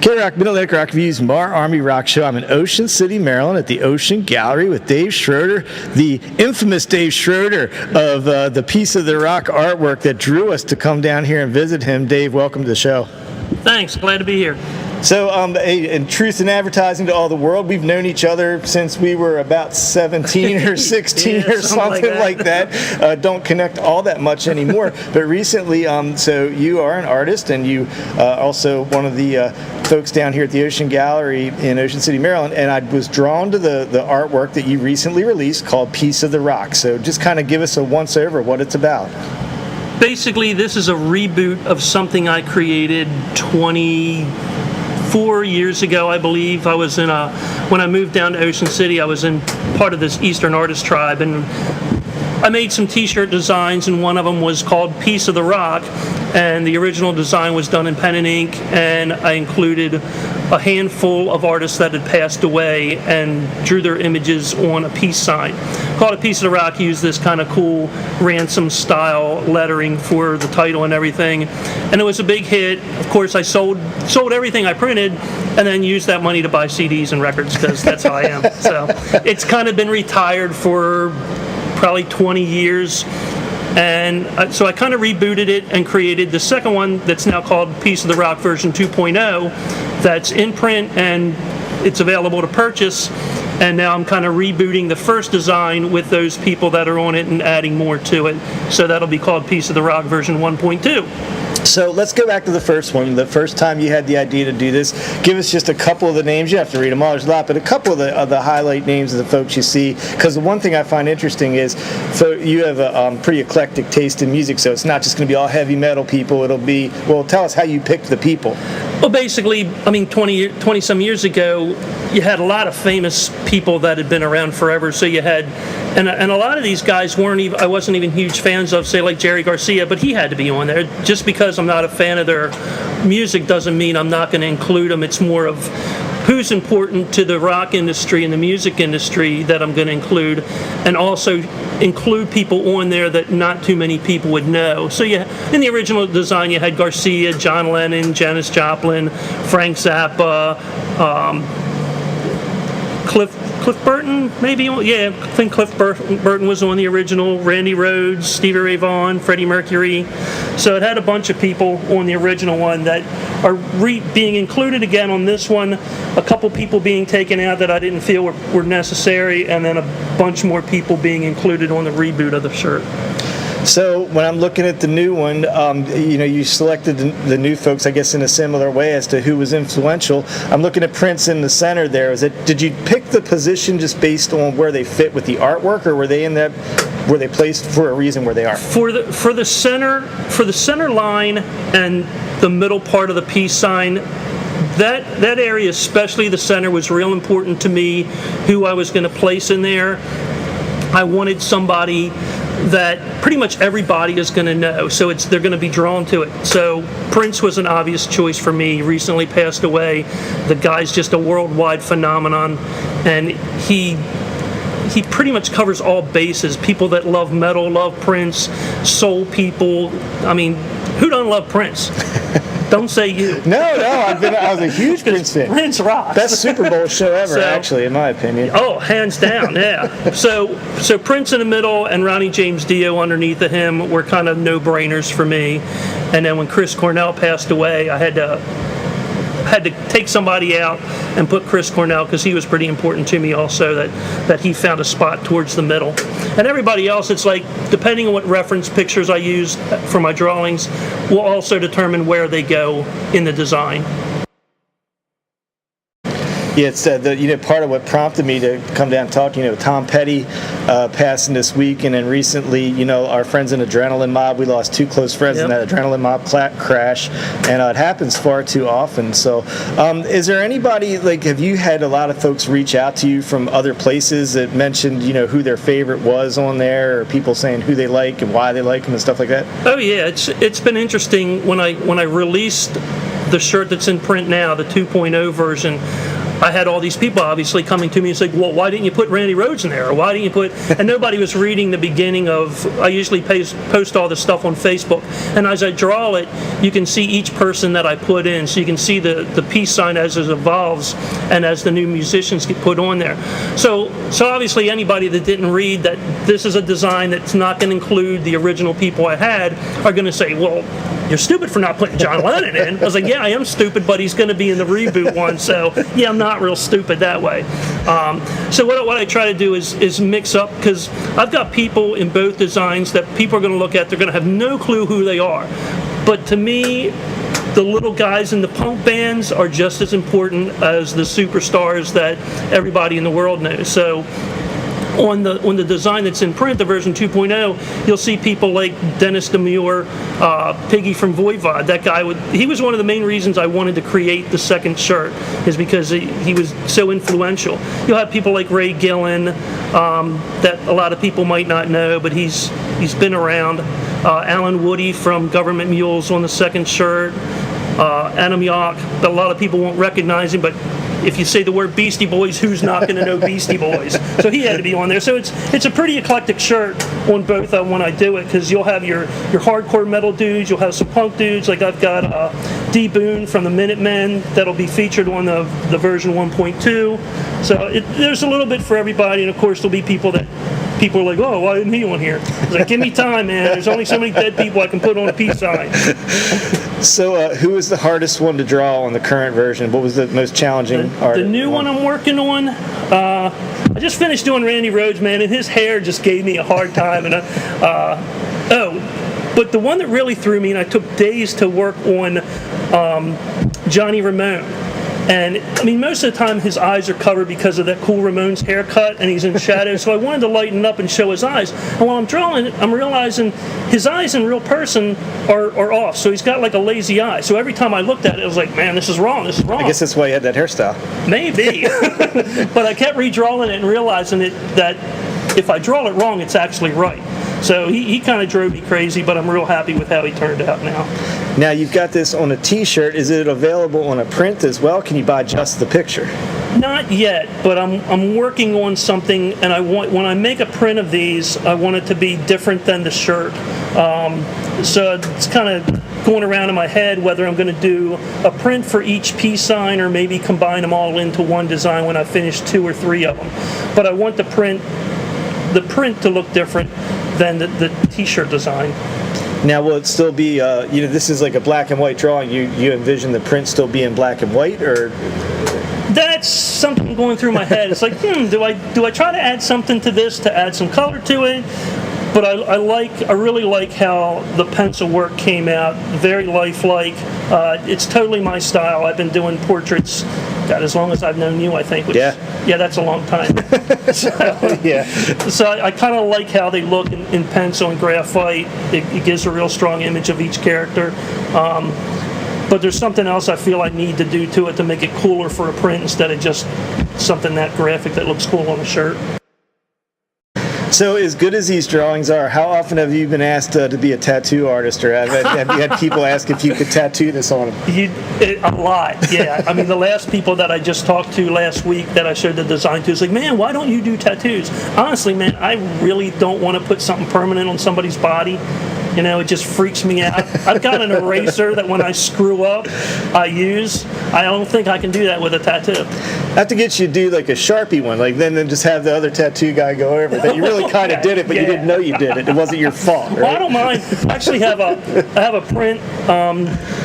K-Rock Mid-Atlantic Rock Review's MARR Army Rock Show. I'm in Ocean City, Maryland at the Ocean Gallery with Dave Schroeder, the infamous Dave Schroeder of the Piece of the Rock artwork that drew us to come down here and visit him. Dave, welcome to the show. Thanks. Glad to be here. So, in truth in advertising to all the world, we've known each other since we were about 17 or 16 yeah, or something like that. Don't connect all that much anymore. But recently, so you are an artist, and you also one of the folks down here at the Ocean Gallery in Ocean City, Maryland. And I was drawn to the artwork that you recently released called Piece of the Rock. So just kind of give us a once-over what it's about. Basically, this is a reboot of something I created 24 years ago, I believe. I was when I moved down to Ocean City, I was in part of this Eastern Artist Tribe, and I made some t-shirt designs, and one of them was called Piece of the Rock, and the original design was done in pen and ink, and I included a handful of artists that had passed away and drew their images on a peace sign. Called it Piece of the Rock, used this kind of cool ransom style lettering for the title and everything, and it was a big hit. Of course, I sold everything I printed and then used that money to buy CDs and records, because that's how I am. So it's kind of been retired for probably 20 years. And so I kind of rebooted it and created the second one that's now called Piece of the Rock version 2.0, that's in print and it's available to purchase. And now I'm kind of rebooting the first design with those people that are on it and adding more to it. So that'll be called Piece of the Rock version 1.2. So let's go back to the first one. The first time you had the idea to do this, give us just a couple of the names. You have to read them all, there's a lot, but a couple of the highlight names of the folks you see. Because the one thing I find interesting is, so you have a pretty eclectic taste in music, so it's not just going to be all heavy metal people. It'll be, well, tell us how you picked the people. Well, basically, I mean, 20-some years ago, you had a lot of famous people that had been around forever. So you had, and a lot of these guys I wasn't even huge fans of, say, like Jerry Garcia, but he had to be on there. Just because I'm not a fan of their music doesn't mean I'm not going to include them. It's more of who's important to the rock industry and the music industry that I'm going to include, and also include people on there that not too many people would know. So in the original design, you had Garcia, John Lennon, Janis Joplin, Frank Zappa, Cliff Burton, maybe? Yeah, I think Cliff Burton was on the original, Randy Rhoads, Stevie Ray Vaughan, Freddie Mercury. So it had a bunch of people on the original one that are being included again on this one, a couple people being taken out that I didn't feel were necessary, and then a bunch more people being included on the reboot of the shirt. So when I'm looking at the new one, you selected the new folks, I guess, in a similar way as to who was influential. I'm looking at Prince in the center there. Did you pick the position just based on where they fit with the artwork, or were they placed for a reason where they are? For the center line and the middle part of the peace sign, that area, especially the center, was real important to me. Who I was going to place in there, I wanted somebody that pretty much everybody is going to know, so they're going to be drawn to it. So Prince was an obvious choice for me. He recently passed away. The guy's just a worldwide phenomenon, and he pretty much covers all bases. People that love metal love Prince, soul people. I mean, who don't love Prince? Don't say you. No, I was a huge Prince fan. Prince rocks. Best Super Bowl show ever, actually, in my opinion. Oh, hands down, yeah. So Prince in the middle and Ronnie James Dio underneath of him were kind of no-brainers for me. And then when Chris Cornell passed away, I had to take somebody out and put Chris Cornell, because he was pretty important to me also, that he found a spot towards the middle. And everybody else, it's like, depending on what reference pictures I use for my drawings, will also determine where they go in the design. Yeah, it's part of what prompted me to come down and talk. Tom Petty passing this week, and then recently, our friends in Adrenaline Mob. We lost two close friends in that Adrenaline Mob crash, and it happens far too often. So, is there anybody, have you had a lot of folks reach out to you from other places that mentioned, who their favorite was on there, or people saying who they like and why they like them and stuff like that? Oh yeah, it's been interesting when I released the shirt that's in print now, the 2.0 version. I had all these people obviously coming to me and saying, well, why didn't you put Randy Rhoads in there? Or why didn't you put, and nobody was reading the beginning of, I usually post all this stuff on Facebook, and as I draw it, you can see each person that I put in, so you can see the peace sign as it evolves and as the new musicians get put on there. So obviously anybody that didn't read that this is a design that's not going to include the original people I had are going to say, well, you're stupid for not putting John Lennon in. I was like, yeah, I am stupid, but he's going to be in the reboot one, so yeah, I'm not real stupid that way. So what I try to do is mix up, because I've got people in both designs that people are going to look at, they're going to have no clue who they are. But to me, the little guys in the punk bands are just as important as the superstars that everybody in the world knows. So on the design that's in print, the version 2.0, you'll see people like Dennis Demure, Piggy from Voivod. That guy, he was one of the main reasons I wanted to create the second shirt, is because he was so influential. You'll have people like Ray Gillen, that a lot of people might not know, but he's been around. Alan Woody from Government Mules on the second shirt. Adam Yauch, a lot of people won't recognize him, but if you say the word Beastie Boys, who's not going to know Beastie Boys? So he had to be on there. So it's a pretty eclectic shirt on both when I do it, because you'll have your hardcore metal dudes, you'll have some punk dudes, like I've got D. Boone from the Minutemen that'll be featured on the version 1.2. So there's a little bit for everybody, and of course there'll be people are like, oh, why isn't he on here? It's like, give me time, man. There's only so many dead people I can put on a peace sign. So who was the hardest one to draw on the current version? What was the most challenging art? The new one I'm working on, I just finished doing Randy Rhoads, man, and his hair just gave me a hard time. And but the one that really threw me, and I took days to work on, Johnny Ramone. And, I mean, most of the time his eyes are covered because of that cool Ramones haircut, and he's in shadow, so I wanted to lighten up and show his eyes. And while I'm drawing it, I'm realizing his eyes in real person are off, so he's got like a lazy eye. So every time I looked at it, I was like, man, this is wrong. I guess that's why you had that hairstyle. Maybe. But I kept redrawing it and realizing that if I draw it wrong, it's actually right. So he kind of drove me crazy, but I'm real happy with how he turned out now. Now you've got this on a T-shirt. Is it available on a print as well? Can you buy just the picture? Not yet, but I'm working on something, and when I make a print of these, I want it to be different than the shirt. So it's kind of going around in my head whether I'm going to do a print for each peace sign or maybe combine them all into one design when I finish 2 or 3 of them. But I want the print to look different than the T-shirt design. Now, will it still be, this is like a black and white drawing. You envision the print still being black and white, or? That's something going through my head. It's like, do I try to add something to this to add some color to it? But I really like how the pencil work came out, very lifelike. It's totally my style. I've been doing portraits, God, as long as I've known you, I think. Yeah, that's a long time. So I kind of like how they look in pencil and graphite. It gives a real strong image of each character. But there's something else I feel I need to do to it to make it cooler for a print instead of just something that graphic that looks cool on a shirt. So as good as these drawings are, how often have you been asked to be a tattoo artist, or have you had people ask if you could tattoo this on them? A lot, yeah. I mean, the last people that I just talked to last week that I showed the design to is like, man, why don't you do tattoos? Honestly, man, I really don't want to put something permanent on somebody's body. It just freaks me out. I've got an eraser that when I screw up, I use. I don't think I can do that with a tattoo. I have to get you to do like a Sharpie one, like then just have the other tattoo guy go over that. You really kind of did it, but you didn't know you did it. It wasn't your fault, right? Well, I don't mind. I actually have a print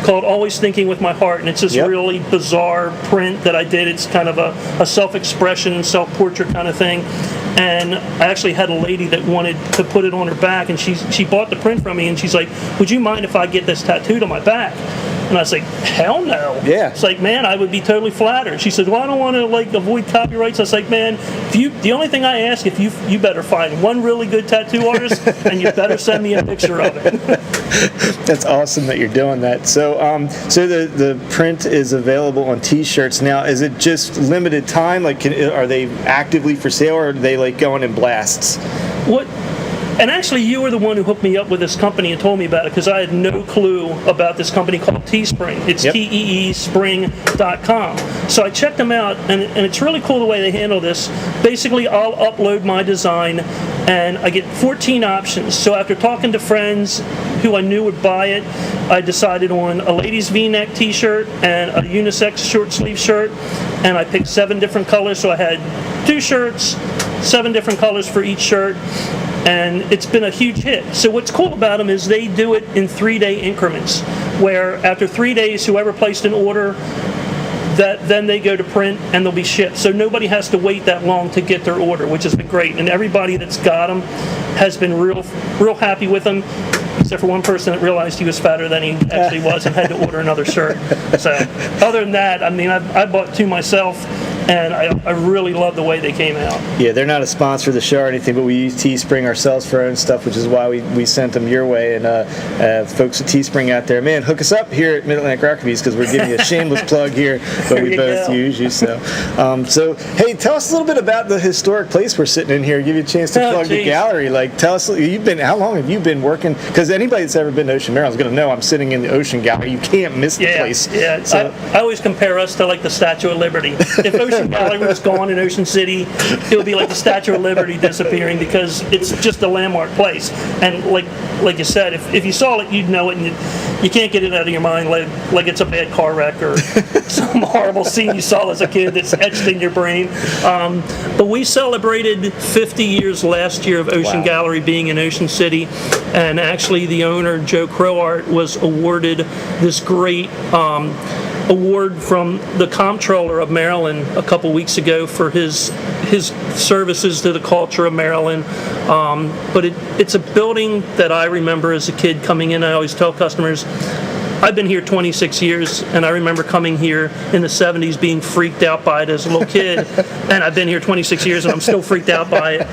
called Always Thinking with My Heart, and it's this really bizarre print that I did. It's kind of a self-expression, self-portrait kind of thing. And I actually had a lady that wanted to put it on her back, and she bought the print from me, and she's like, would you mind if I get this tattooed on my back? And I was like, hell no. Yeah. It's like, man, I would be totally flattered. She said, well, I don't want to avoid copyrights. I was like, man, the only thing I ask, if you better find one really good tattoo artist, and you better send me a picture of it. That's awesome that you're doing that. So the print is available on T-shirts now. Is it just limited time? Like, are they actively for sale, or are they like going in blasts? And actually, you were the one who hooked me up with this company and told me about it, because I had no clue about this company called Teespring. It's teespring.com. So I checked them out, and it's really cool the way they handle this. Basically, I'll upload my design, and I get 14 options. So after talking to friends who I knew would buy it, I decided on a ladies V-neck t-shirt and a unisex short sleeve shirt, and I picked 7 different colors. So I had 2 shirts, 7 different colors for each shirt, and it's been a huge hit. So what's cool about them is they do it in 3-day increments, where after 3 days, whoever placed an order, then they go to print and they'll be shipped. So nobody has to wait that long to get their order, which has been great. And everybody that's got them has been real happy with them, except for one person that realized he was fatter than he actually was and had to order another shirt. So other than that, I mean, I bought 2 myself, and I really love the way they came out. Yeah, they're not a sponsor of the show or anything, but we use Teespring ourselves for our own stuff, which is why we sent them your way. And folks at Teespring out there, man, hook us up here at Mid-Atlantic Rockabilly's, because we're giving you a shameless plug here, but we both use you. So, hey, tell us a little bit about the historic place we're sitting in here. Give you a chance to plug the gallery. Like, tell us, how long have you been working? Because anybody that's ever been to Ocean, Maryland is going to know I'm sitting in the Ocean Gallery. You can't miss the place. Yeah, so, I always compare us to like the Statue of Liberty. If Ocean Gallery was gone in Ocean City, it would be like the Statue of Liberty disappearing, because it's just a landmark place. And like you said, if you saw it, you'd know it, and you can't get it out of your mind like it's a bad car wreck or some horrible scene you saw as a kid that's etched in your brain. But we celebrated 50 years last year of Ocean Gallery being in Ocean City, and actually the owner, Joe Crowart, was awarded this great award from the Comptroller of Maryland a couple weeks ago for his services to the culture of Maryland. But it's a building that I remember as a kid coming in. I always tell customers, I've been here 26 years, and I remember coming here in the 70s being freaked out by it as a little kid, and I've been here 26 years and I'm still freaked out by it.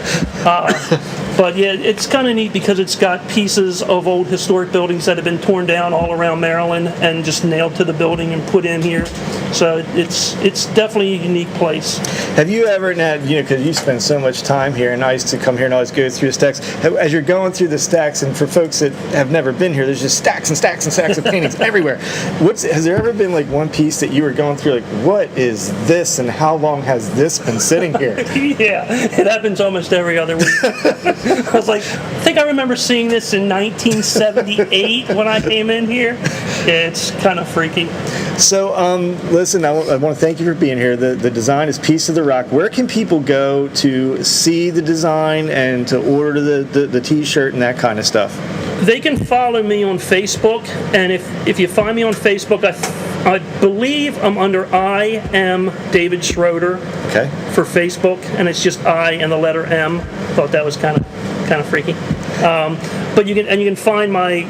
But yeah, it's kind of neat because it's got pieces of old historic buildings that have been torn down all around Maryland and just nailed to the building and put in here. So it's definitely a unique place. Have you ever, because you spend so much time here, and I used to come here and always go through the stacks, as you're going through the stacks, and for folks that have never been here, there's just stacks and stacks and stacks of paintings everywhere. Has there ever been like one piece that you were going through, like, what is this, and how long has this been sitting here? Yeah, it happens almost every other week. I was like, I think I remember seeing this in 1978 when I came in here. Yeah, it's kind of freaky. So, listen, I want to thank you for being here. The design is Piece of the Rock. Where can people go to see the design and to order the T-shirt and that kind of stuff? They can follow me on Facebook, and if you find me on Facebook, I believe I'm under I am David Schroeder for Facebook, and it's just I and the letter M. Thought that was kind of freaky. But you can find my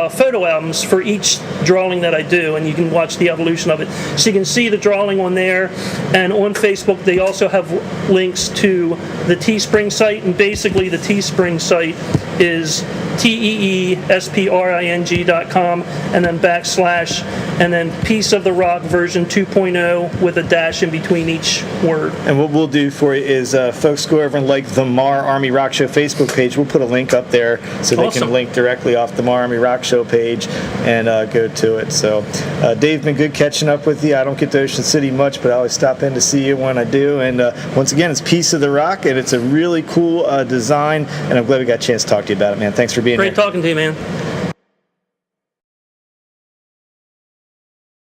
photo albums for each drawing that I do, and you can watch the evolution of it. So you can see the drawing on there, and on Facebook they also have links to the Teespring site, and basically the Teespring site is teespring.com, and then / and then Piece of the Rock version 2.0 with a dash in between each word. And what we'll do for you is folks go over and like the MARR Army Rock Show Facebook page. We'll put a link up there so they can link directly off the MARR Army Rock Show page and go to it. So Dave, been good catching up with you. I don't get to Ocean City much, but I always stop in to see you when I do. And once again, it's Piece of the Rock, and it's a really cool design, and I'm glad we got a chance to talk to you about it, man. Thanks for being here. Great talking to you, man.